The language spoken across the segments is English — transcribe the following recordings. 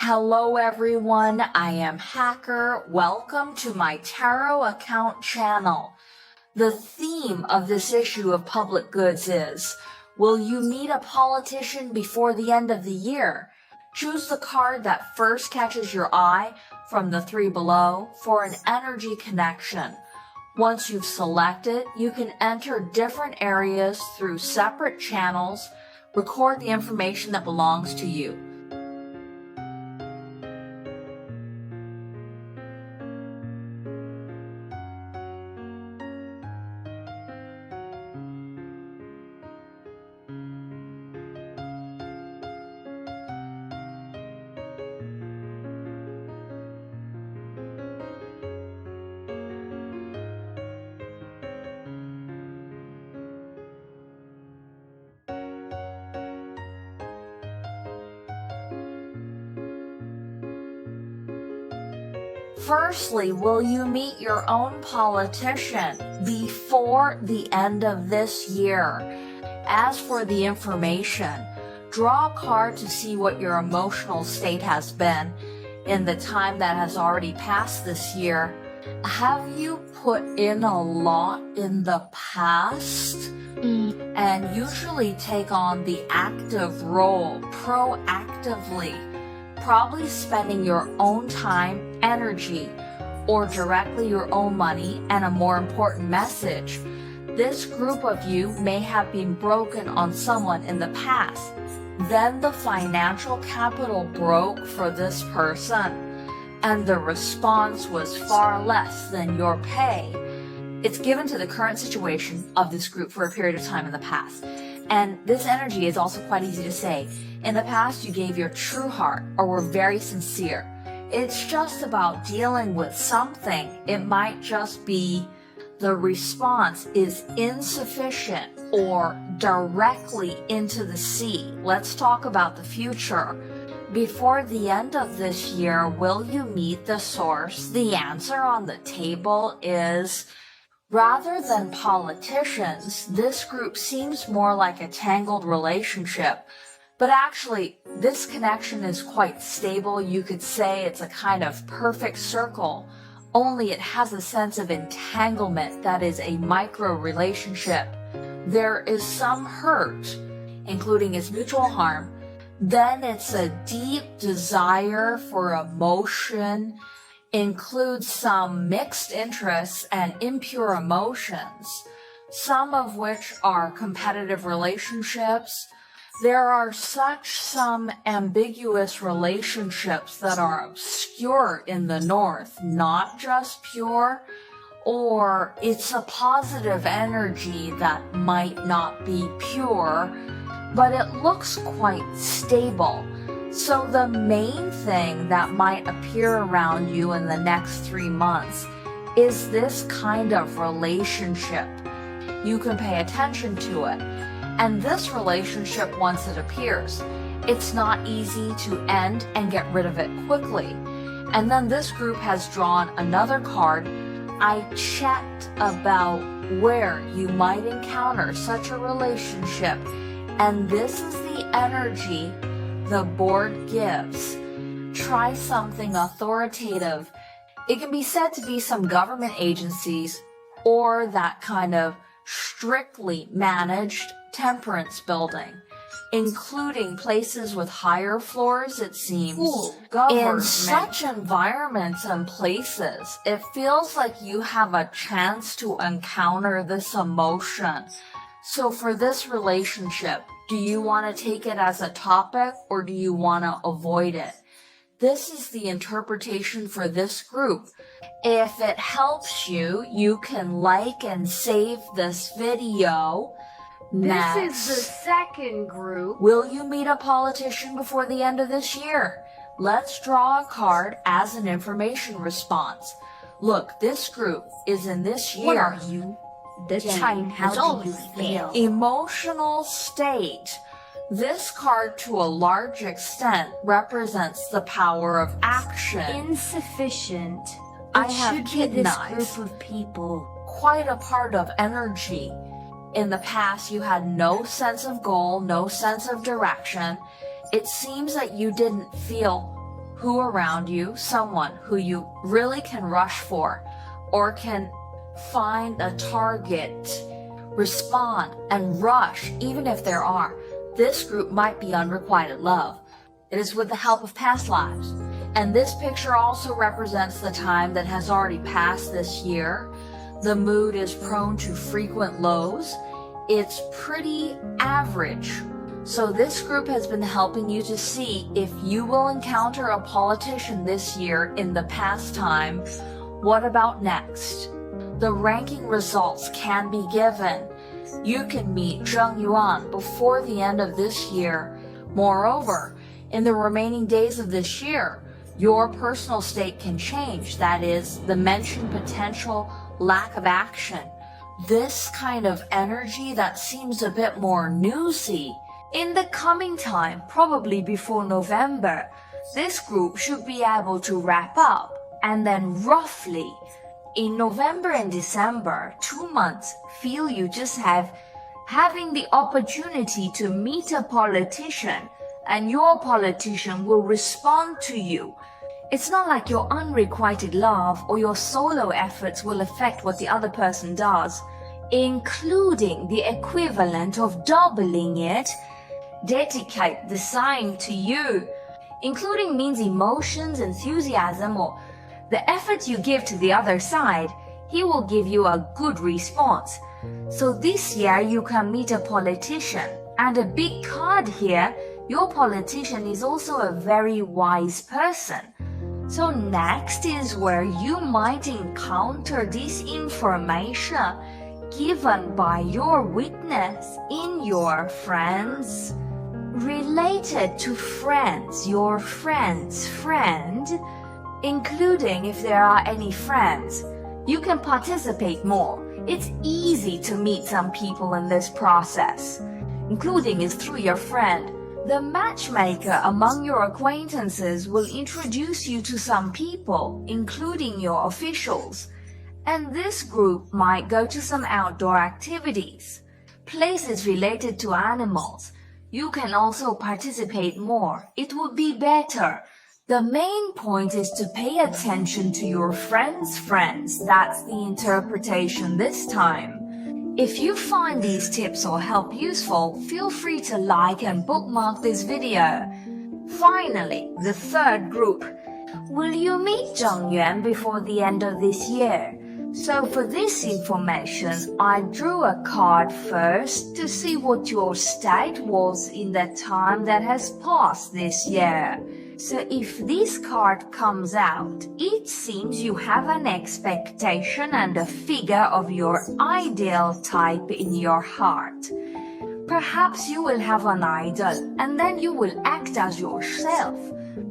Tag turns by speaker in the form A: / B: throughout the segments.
A: Hello everyone, I am Hacker. Welcome to my tarot account channel. The theme of this issue of Public Goods is, will you meet a politician before the end of the year? Choose the card that first catches your eye from the three below for an energy connection. Once you've selected, you can enter different areas through separate channels, record the information that belongs to you. Firstly, will you meet your own politician before the end of this year? As for the information, draw a card to see what your emotional state has been in the time that has already passed this year. Have you put in a lot in the past? And usually take on the active role proactively, probably spending your own time, energy, or directly your own money, and a more important message. This group of you may have been broken on someone in the past. Then the financial capital broke for this person, and the response was far less than your pay. It's given to the current situation of this group for a period of time in the past. And this energy is also quite easy to say. In the past, you gave your true heart or were very sincere. It's just about dealing with something. It might just be the response is insufficient or directly into the sea. Let's talk about the future. Before the end of this year, will you meet the source? The answer on the table is, rather than politicians, this group seems more like a tangled relationship. But actually, this connection is quite stable. You could say it's a kind of perfect circle, only it has a sense of entanglement that is a micro relationship. There is some hurt, including its mutual harm. Then it's a deep desire for emotion, includes some mixed interests and impure emotions, some of which are competitive relationships. There are some ambiguous relationships that are obscure in the north, not just pure, or it's a positive energy that might not be pure, but it looks quite stable. So the main thing that might appear around you in the next 3 months is this kind of relationship. You can pay attention to it. And this relationship, once it appears, it's not easy to end and get rid of it quickly. And then this group has drawn another card. I checked about where you might encounter such a relationship. And this is the energy the board gives. Try something authoritative. It can be said to be some government agencies or that kind of strictly managed temperance building, including places with higher floors, it seems. In such environments and places, it feels like you have a chance to encounter this emotion. So for this relationship, do you want to take it as a topic or do you want to avoid it? This is the interpretation for this group. If it helps you, you can like and save this video. Next,
B: this is the second group.
A: Will you meet a politician before the end of this year? Let's draw a card as an information response. Look, this group is in this year.
B: What are you? The time has always failed.
A: Emotional state. This card, to a large extent, represents the power of action.
B: Insufficient.
A: I have kidnapped
B: this group of people.
A: Quite a part of energy. In the past, you had no sense of goal, no sense of direction. It seems that you didn't feel who around you, someone who you really can rush for or can find a target, respond and rush even if there are. This group might be unrequited love. It is with the help of past lives. And this picture also represents the time that has already passed this year. The mood is prone to frequent lows. It's pretty average. So this group has been helping you to see if you will encounter a politician this year in the past time. What about next? The ranking results can be given. You can meet Zheng Yuan before the end of this year. Moreover, in the remaining days of this year, your personal state can change. That is, the mentioned potential lack of action. This kind of energy that seems a bit more newsy. In the coming time, probably before November, this group should be able to wrap up, and then roughly in November and December, 2 months, feel you just having the opportunity to meet a politician, and your politician will respond to you. It's not like your unrequited love or your solo efforts will affect what the other person does, including the equivalent of doubling it. Dedicate the sign to you, including means emotions, enthusiasm, or the effort you give to the other side. He will give you a good response. So this year you can meet a politician, and a big card here, your politician is also a very wise person. So next is where you might encounter this information given by your witness in your friends. Related to friends, your friend's friend, including if there are any friends. You can participate more. It's easy to meet some people in this process, including is through your friend. The matchmaker among your acquaintances will introduce you to some people, including your officials. And this group might go to some outdoor activities, places related to animals. You can also participate more. It would be better. The main point is to pay attention to your friends' friends. That's the interpretation this time. If you find these tips or help useful, feel free to like and bookmark this video. Finally, the third group. Will you meet Zheng Yuan before the end of this year? So for this information, I drew a card first to see what your state was in the time that has passed this year. So if this card comes out, it seems you have an expectation and a figure of your ideal type in your heart. Perhaps you will have an idol, and then you will act as yourself.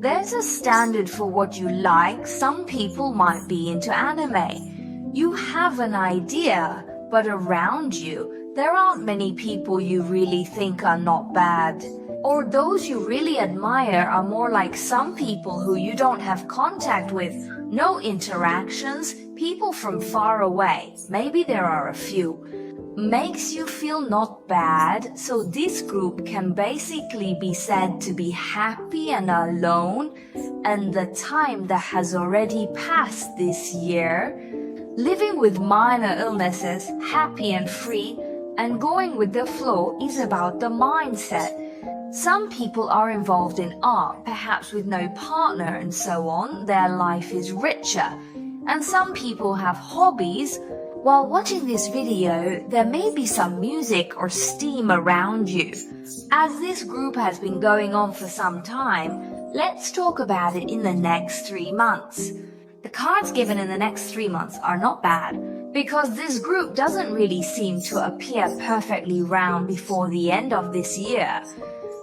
A: There's a standard for what you like. Some people might be into anime. You have an idea, but around you, there aren't many people you really think are not bad. Or those you really admire are more like some people who you don't have contact with, no interactions, people from far away. Maybe there are a few. Makes you feel not bad, so this group can basically be said to be happy and alone, and the time that has already passed this year. Living with minor illnesses, happy and free, and going with the flow is about the mindset. Some people are involved in art, perhaps with no partner and so on. Their life is richer. And some people have hobbies. While watching this video, there may be some music or steam around you. As this group has been going on for some time, let's talk about it in the next 3 months. The cards given in the next 3 months are not bad, because this group doesn't really seem to appear perfectly round before the end of this year.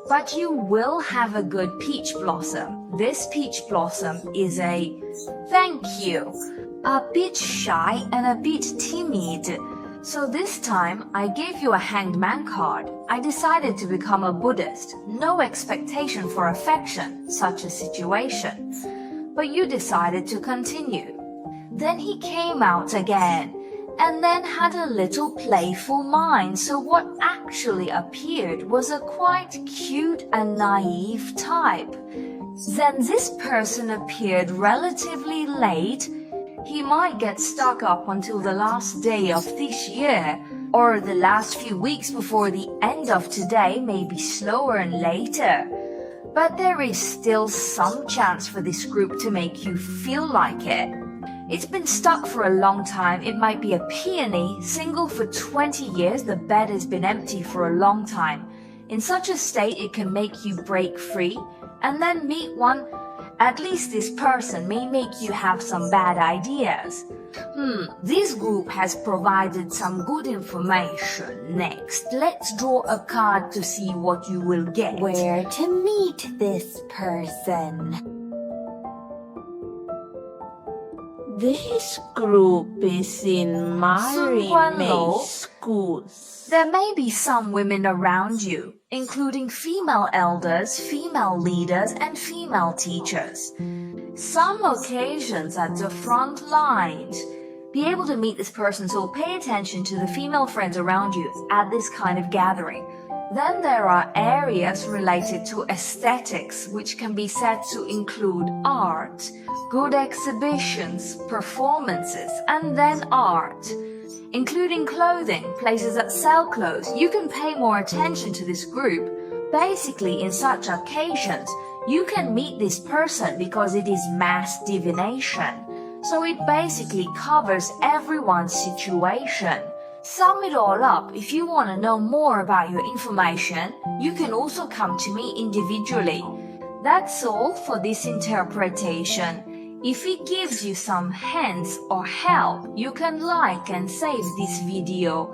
A: But you will have a good peach blossom. This peach blossom is a thank you. A bit shy and a bit timid. So this time, I gave you a hanged man card. I decided to become a Buddhist. No expectation for affection, such a situation. But you decided to continue. Then he came out again, and then had a little playful mind. So what actually appeared was a quite cute and naive type. then this person appeared relatively late. He might get stuck up until the last day of this year, or the last few weeks before the end of today, maybe slower and later. But there is still some chance for this group to make you feel like it. It's been stuck for a long time. It might be a peony, single for 20 years, the bed has been empty for a long time. In such a state, it can make you break free and then meet one. At least this person may make you have some bad ideas. This group has provided some good information. Next, let's draw a card to see what you will get.
B: Where to meet this person?
C: This group is in Mary schools.
A: There may be some women around you, including female elders, female leaders, and female teachers. Some occasions at the front lines. Be able to meet this person, so pay attention to the female friends around you at this kind of gathering. Then there are areas related to aesthetics, which can be said to include art, good exhibitions, performances, and then art. Including clothing, places that sell clothes. You can pay more attention to this group. Basically, in such occasions, you can meet this person because it is mass divination. So it basically covers everyone's situation. Sum it all up, if you want to know more about your information, you can also come to me individually. That's all for this interpretation. If it gives you some hints or help, you can like and save this video.